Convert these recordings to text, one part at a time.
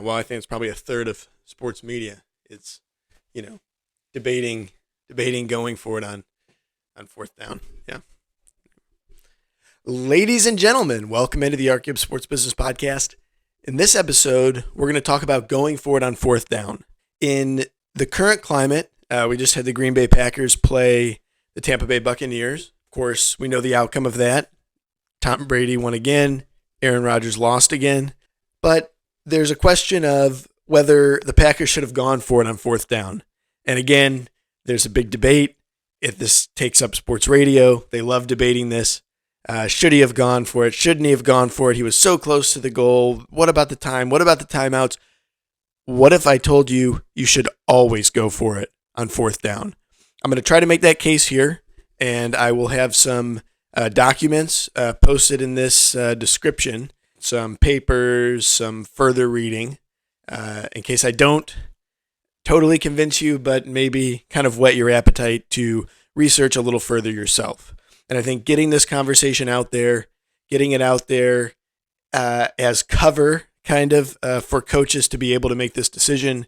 well, I think it's probably a third of sports media. It's, you know, debating going for it on fourth down. Yeah. Ladies and gentlemen, welcome into the ArtGibbs Sports Business Podcast. In this episode, we're going to talk about going for it on fourth down. In the current climate, we just had the Green Bay Packers play the Tampa Bay Buccaneers. Of course, we know the outcome of that. Tom Brady won again. Aaron Rodgers lost again. But there's a question of whether the Packers should have gone for it on fourth down. And again, there's a big debate. If this takes up sports radio, they love debating this. Should he have gone for it? Shouldn't he have gone for it? He was so close to the goal. What about the time? What about the timeouts? What if I told you you should always go for it on fourth down? I'm going to try to make that case here, and I will have some documents posted in this description, some papers, some further reading, in case I don't totally convince you, but maybe kind of whet your appetite to research a little further yourself. And I think getting this conversation out there, getting it out there as cover kind of for coaches to be able to make this decision,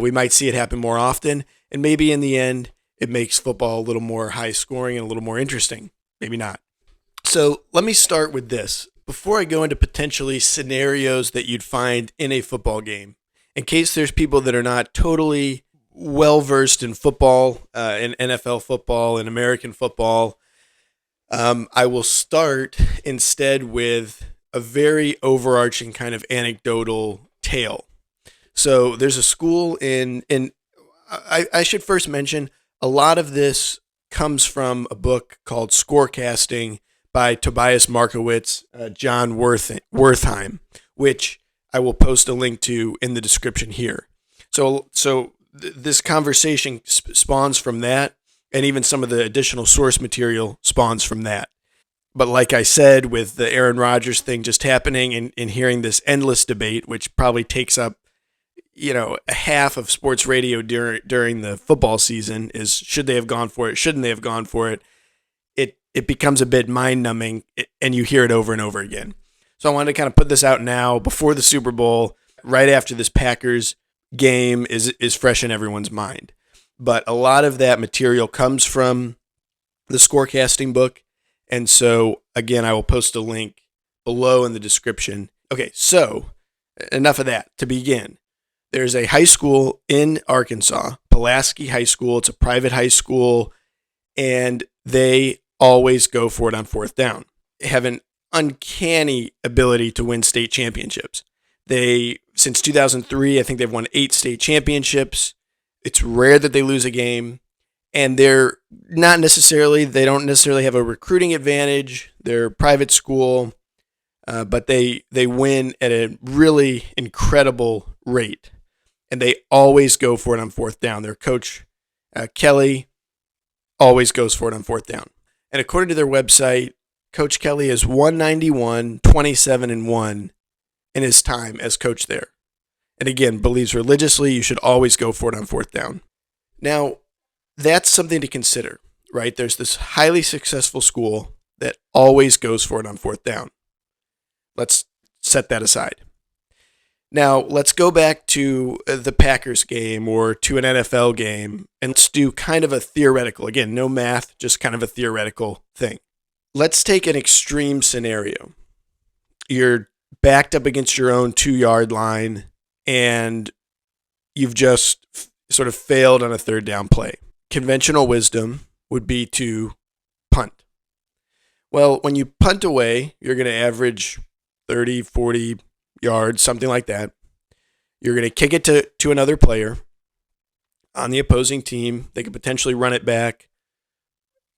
we might see it happen more often. And maybe in the end, it makes football a little more high scoring and a little more interesting. Maybe not. So let me start with this. Before I go into potentially scenarios that you'd find in a football game, in case there's people that are not totally well-versed in football, in NFL football, in American football, I will start instead with a very overarching kind of anecdotal tale. So there's a school I should first mention, a lot of this comes from a book called Scorecasting by Tobias Markowitz, John Wertheim, which I will post a link to in the description here. So this conversation spawns from that, and even some of the additional source material spawns from that. But like I said, with the Aaron Rodgers thing just happening and hearing this endless debate, which probably takes up, a half of sports radio during the football season, is should they have gone for it? Shouldn't they have gone for it? It becomes a bit mind-numbing, and you hear it over and over again. So I wanted to kind of put this out now before the Super Bowl, right after this Packers game is fresh in everyone's mind. But a lot of that material comes from the Scorecasting book. And so, again, I will post a link below in the description. Okay, so enough of that. To begin, there's a high school in Arkansas, Pulaski High School. It's a private high school, and they always go for it on fourth down. They have an uncanny ability to win state championships. Since 2003, I think they've won 8 state championships. It's rare that they lose a game, and they don't necessarily have a recruiting advantage. They're a private school, but they win at a really incredible rate, and they always go for it on fourth down. Their coach, Kelly, always goes for it on fourth down. And according to their website, Coach Kelly is 191, 27-1 in his time as coach there. And again, believes religiously you should always go for it on fourth down. Now, that's something to consider, right? There's this highly successful school that always goes for it on fourth down. Let's set that aside. Now, let's go back to the Packers game or to an NFL game, and let's do kind of a theoretical, again, no math, just kind of a theoretical thing. Let's take an extreme scenario. You're backed up against your own 2-yard line, and you've just sort of failed on a third down play. Conventional wisdom would be to punt. Well, when you punt away, you're going to average 30, 40 yards, something like that. You're going to kick it to another player on the opposing team. They could potentially run it back.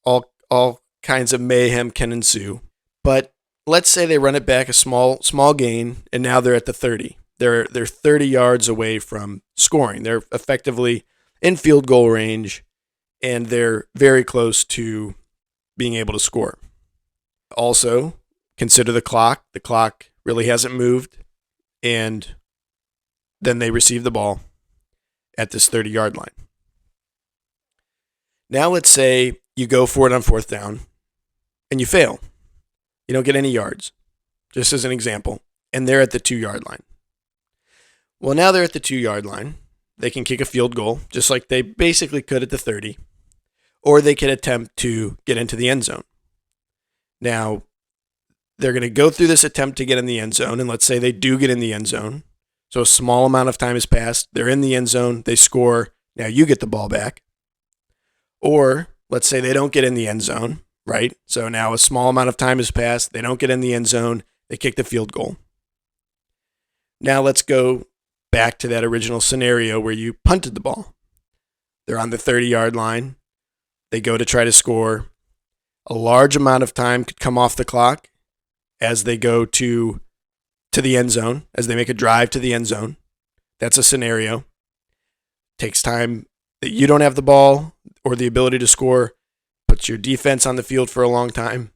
All kinds of mayhem can ensue. But let's say they run it back a small gain, and now they're at the 30. They're 30 yards away from scoring. They're effectively in field goal range, and they're very close to being able to score. Also, consider the clock. The clock really hasn't moved, and then they receive the ball at this 30-yard line. Now let's say you go for it on fourth down, and you fail. You don't get any yards, just as an example, and they're at the 2-yard line. Well, now they're at the 2-yard line. They can kick a field goal, just like they basically could at the 30, or they could attempt to get into the end zone. Now, they're going to go through this attempt to get in the end zone, and let's say they do get in the end zone. So a small amount of time has passed. They're in the end zone. They score. Now you get the ball back. Or let's say they don't get in the end zone, right? So now a small amount of time has passed. They don't get in the end zone. They kick the field goal. Now let's go back to that original scenario where you punted the ball. They're on the 30-yard line. They go to try to score. A large amount of time could come off the clock as they go to the end zone, as they make a drive to the end zone. That's a scenario. Takes time that you don't have the ball or the ability to score, puts your defense on the field for a long time,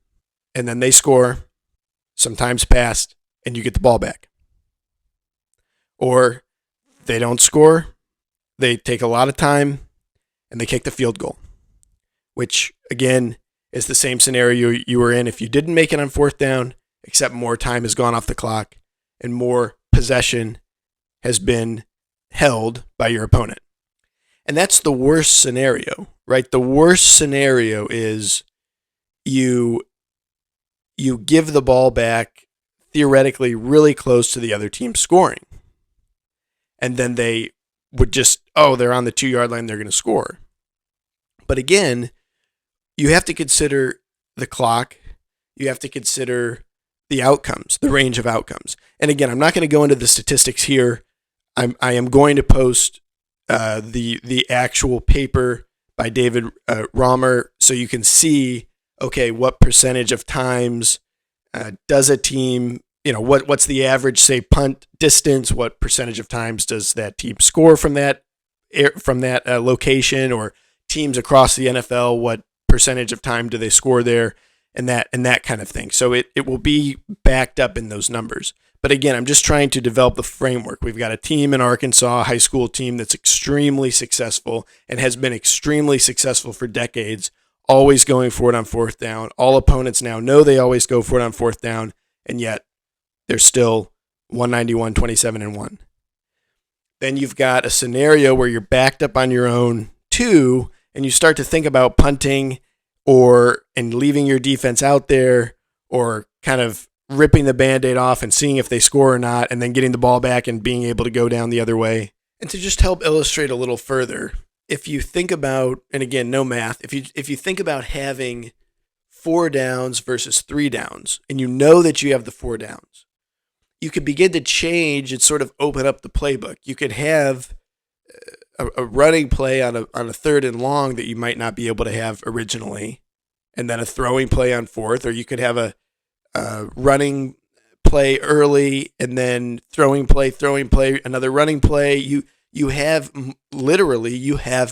and then they score, some time's passed, and you get the ball back. Or they don't score, they take a lot of time, and they kick the field goal, which, again, is the same scenario you were in if you didn't make it on fourth down, except more time has gone off the clock and more possession has been held by your opponent. And that's the worst scenario, right? The worst scenario is you give the ball back theoretically really close to the other team scoring. And then they would just, they're on the 2-yard line, they're going to score. But again, you have to consider the clock. You have to consider the outcomes, the range of outcomes. And again, I'm not going to go into the statistics here. I am going to post the actual paper by David Romer so you can see, okay, what percentage of times does a team, what's the average, say, punt distance? What percentage of times does that team score from that location, or teams across the NFL? What percentage of time do they score there, and that kind of thing. So it will be backed up in those numbers. But again, I'm just trying to develop the framework. We've got a team in Arkansas, a high school team that's extremely successful and has been extremely successful for decades, always going for it on fourth down. All opponents now know they always go for it on fourth down, and yet they're still 191, 27-1. Then you've got a scenario where you're backed up on your own 2, and you start to think about punting and leaving your defense out there, or kind of ripping the Band-Aid off and seeing if they score or not, and then getting the ball back and being able to go down the other way. And to just help illustrate a little further, if you think about, and again, no math, if you think about having 4 downs versus 3 downs, and you know that you have the 4 downs, you could begin to change and sort of open up the playbook. You could have a running play on a 3rd and long that you might not be able to have originally, and then a throwing play on 4th, or you could have a running play early and then throwing play, another running play. You have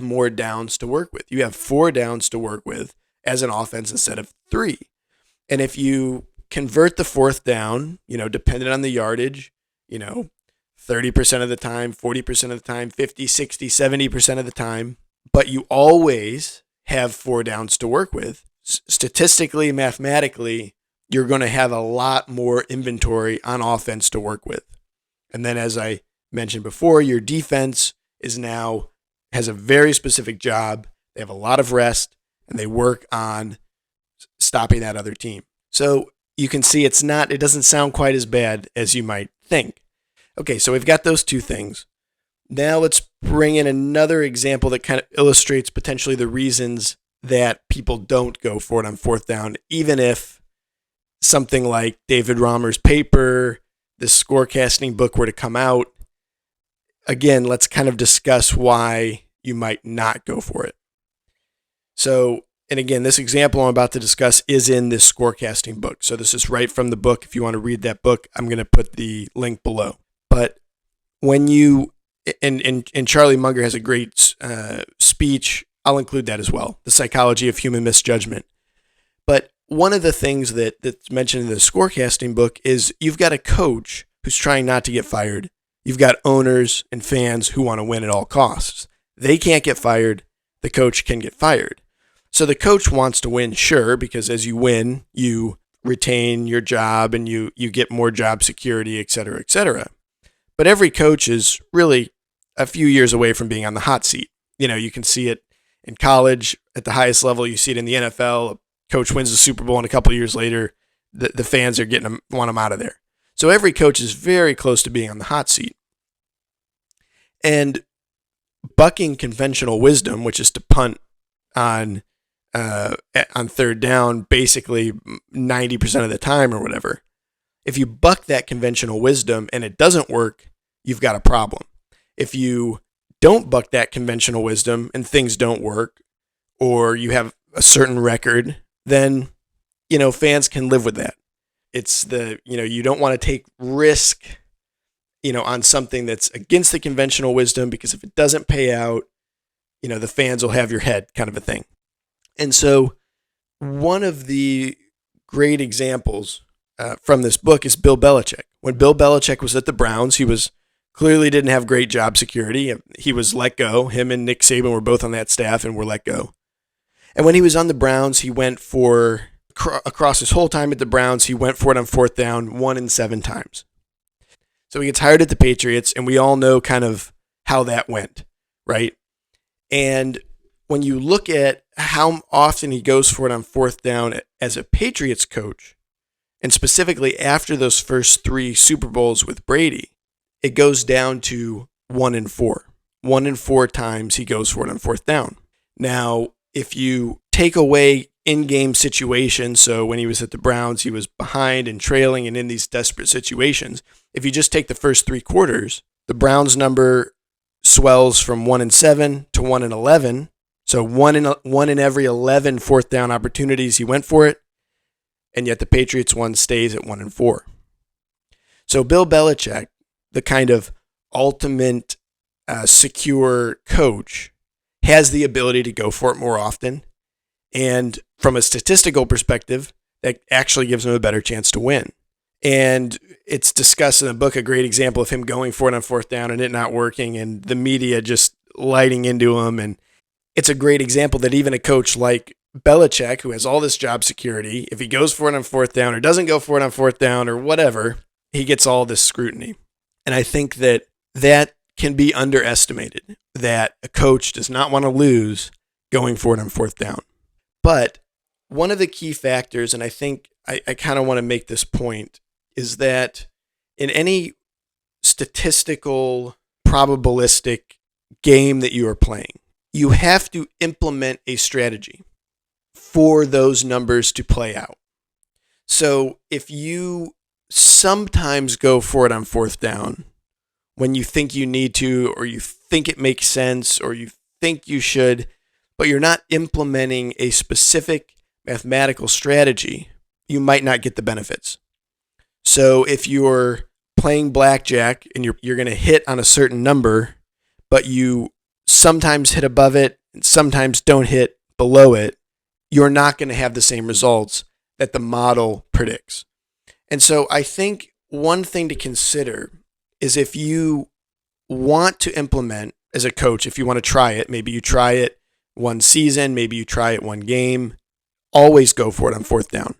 more downs to work with. You have 4 downs to work with as an offense instead of 3. And if you convert the 4th down, depending on the yardage, 30% of the time, 40% of the time, 50, 60, 70% of the time, but you always have 4 downs to work with, statistically, mathematically, you're going to have a lot more inventory on offense to work with. And then, as I mentioned before, your defense has a very specific job. They have a lot of rest, and they work on stopping that other team. So you can see it doesn't sound quite as bad as you might think. Okay, so we've got those 2 things. Now let's bring in another example that kind of illustrates potentially the reasons that people don't go for it on 4th down, even if something like David Romer's paper, this scorecasting book were to come out. Again, let's kind of discuss why you might not go for it. So, and again, this example I'm about to discuss is in this scorecasting book. So this is right from the book. If you want to read that book, I'm going to put the link below. But when you, and Charlie Munger has a great speech, I'll include that as well, The Psychology of Human Misjudgment. But one of the things that's mentioned in the scorecasting book is you've got a coach who's trying not to get fired. You've got owners and fans who want to win at all costs. They can't get fired. The coach can get fired. So the coach wants to win, sure, because as you win, you retain your job and you get more job security, et cetera, et cetera. But every coach is really a few years away from being on the hot seat. You can see it in college at the highest level. You see it in the NFL. A coach wins the Super Bowl, and a couple of years later, the fans are want them out of there. So every coach is very close to being on the hot seat. And bucking conventional wisdom, which is to punt on third down basically 90% of the time or whatever, if you buck that conventional wisdom and it doesn't work, you've got a problem. If you don't buck that conventional wisdom and things don't work, or you have a certain record, then, fans can live with that. It's you don't want to take risk, on something that's against the conventional wisdom, because if it doesn't pay out, the fans will have your head, kind of a thing. And so one of the great examples from this book is Bill Belichick. When Bill Belichick was at the Browns, he clearly didn't have great job security. He was let go. Him and Nick Saban were both on that staff and were let go. And when he was on the Browns, he went for, across his whole time at the Browns, he went for it on fourth down 1 in 7 times. So he gets hired at the Patriots, and we all know kind of how that went, right? And when you look at how often he goes for it on fourth down as a Patriots coach, and specifically after those first 3 Super Bowls with Brady, it goes down to 1 in 4. 1 in 4 times he goes for it on fourth down. Now, if you take away in-game situations, so when he was at the Browns, he was behind and trailing and in these desperate situations. If you just take the first 3 quarters, the Browns number swells from 1 in 7 to 1 in 11. So one in every 11 fourth down opportunities he went for it, and yet the Patriots one stays at 1 in 4. So Bill Belichick, the kind of ultimate secure coach, has the ability to go for it more often. And from a statistical perspective, that actually gives him a better chance to win. And it's discussed in the book, a great example of him going for it on fourth down and it not working, and the media just lighting into him. And it's a great example that even a coach like Belichick, who has all this job security, if he goes for it on fourth down or doesn't go for it on fourth down or whatever, he gets all this scrutiny. And I think that can be underestimated, that a coach does not want to lose going for it on fourth down. But one of the key factors, and I think I kind of want to make this point, is that in any statistical, probabilistic game that you are playing, you have to implement a strategy for those numbers to play out. So if you sometimes go for it on fourth down when you think you need to, or you think it makes sense, or you think you should, but you're not implementing a specific mathematical strategy, you might not get the benefits. So if you're playing blackjack and you're going to hit on a certain number, but you sometimes hit above it and sometimes don't hit below it, you're not going to have the same results that the model predicts. And so I think one thing to consider is, if you want to implement as a coach, if you want to try it, maybe you try it one season, maybe you try it one game, always go for it on fourth down.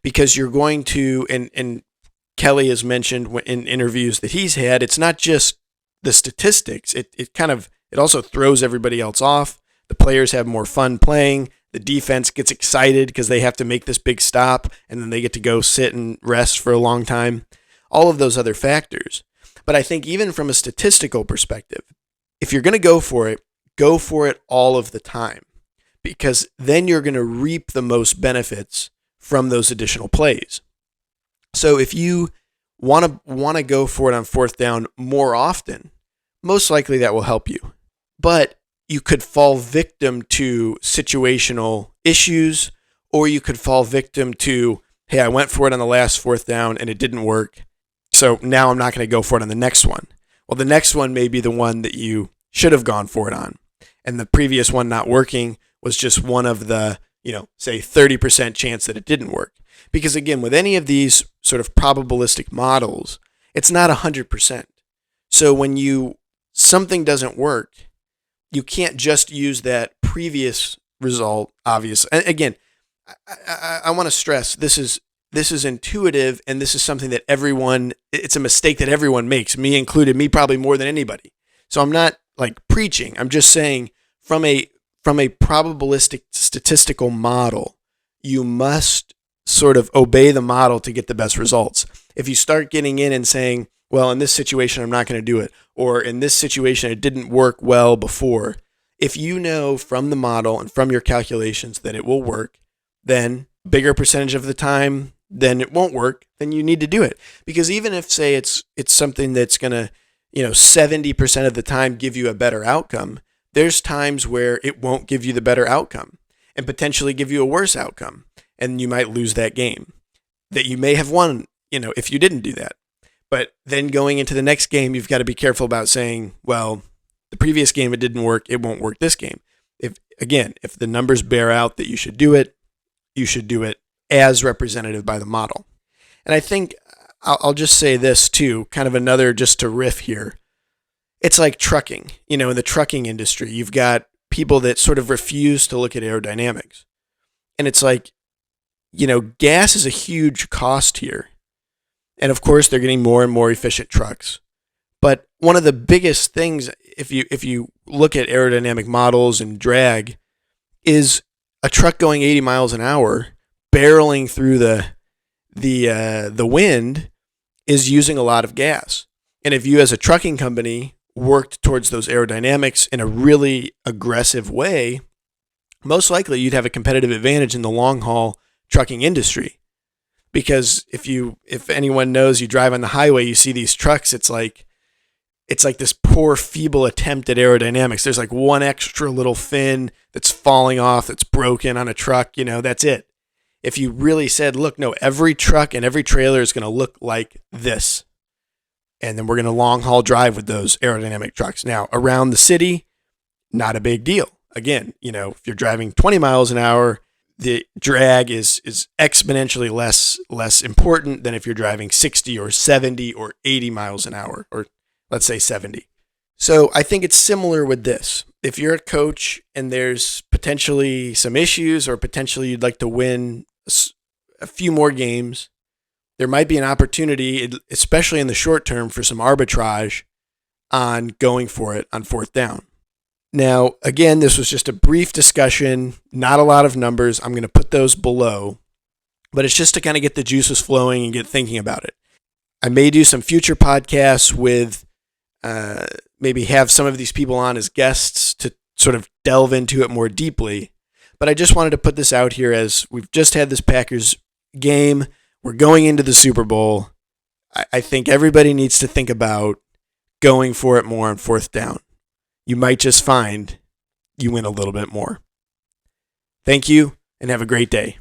Because you're going to, and Kelly has mentioned in interviews that he's had, it's not just the statistics. It also throws everybody else off. The players have more fun playing. The defense gets excited because they have to make this big stop, and then they get to go sit and rest for a long time. All of those other factors. But I think even from a statistical perspective, if you're going to go for it all of the time, because then you're going to reap the most benefits from those additional plays. So if you want to go for it on fourth down more often, most likely that will help you. But you could fall victim to situational issues, or you could fall victim to, hey, I went for it on the last fourth down and it didn't work, so now I'm not going to go for it on the next one. Well, the next one may be the one that you should have gone for it on, and the previous one not working was just one of the, say 30% chance that it didn't work. Because again, with any of these sort of probabilistic models, it's not 100%. So when something doesn't work, you can't just use that previous result, obviously. And again, I want to stress, this this is intuitive, and this is something that it's a mistake that everyone makes, me included, me probably more than anybody. So I'm not like preaching. I'm just saying from a probabilistic statistical model, you must sort of obey the model to get the best results. If you start getting in and saying, well, in this situation, I'm not going to do it, or in this situation, it didn't work well before, if you know from the model and from your calculations that it will work, then bigger percentage of the time, then it won't work, then you need to do it. Because even if, say, it's something that's going to, 70% of the time give you a better outcome, there's times where it won't give you the better outcome and potentially give you a worse outcome. And you might lose that game that you may have won, if you didn't do that. But then going into the next game, you've got to be careful about saying, well, the previous game, it didn't work, it won't work this game. If the numbers bear out that you should do it as representative by the model. And I think I'll just say this too, kind of another, just to riff here. It's like trucking, in the trucking industry, you've got people that sort of refuse to look at aerodynamics. And it's like, gas is a huge cost here. And of course, they're getting more and more efficient trucks. But one of the biggest things, if you look at aerodynamic models and drag, is a truck going 80 miles an hour, barreling through the wind, is using a lot of gas. And if you as a trucking company worked towards those aerodynamics in a really aggressive way, most likely you'd have a competitive advantage in the long haul trucking industry. Because if anyone knows, you drive on the highway, you see these trucks, it's like this poor, feeble attempt at aerodynamics. There's like one extra little fin that's falling off, that's broken on a truck, that's it. If you really said, look, no, every truck and every trailer is going to look like this, and then we're going to long haul drive with those aerodynamic trucks. Now, around the city, not a big deal. Again, if you're driving 20 miles an hour, the drag is exponentially less important than if you're driving 60 or 70 or 80 miles an hour, or let's say 70. So I think it's similar with this. If you're a coach and there's potentially some issues, or potentially you'd like to win a few more games, there might be an opportunity, especially in the short term, for some arbitrage on going for it on fourth down. Now, again, this was just a brief discussion, not a lot of numbers. I'm going to put those below, but it's just to kind of get the juices flowing and get thinking about it. I may do some future podcasts with maybe have some of these people on as guests to sort of delve into it more deeply. But I just wanted to put this out here as we've just had this Packers game. We're going into the Super Bowl. I think everybody needs to think about going for it more on fourth down. You might just find you win a little bit more. Thank you, and have a great day.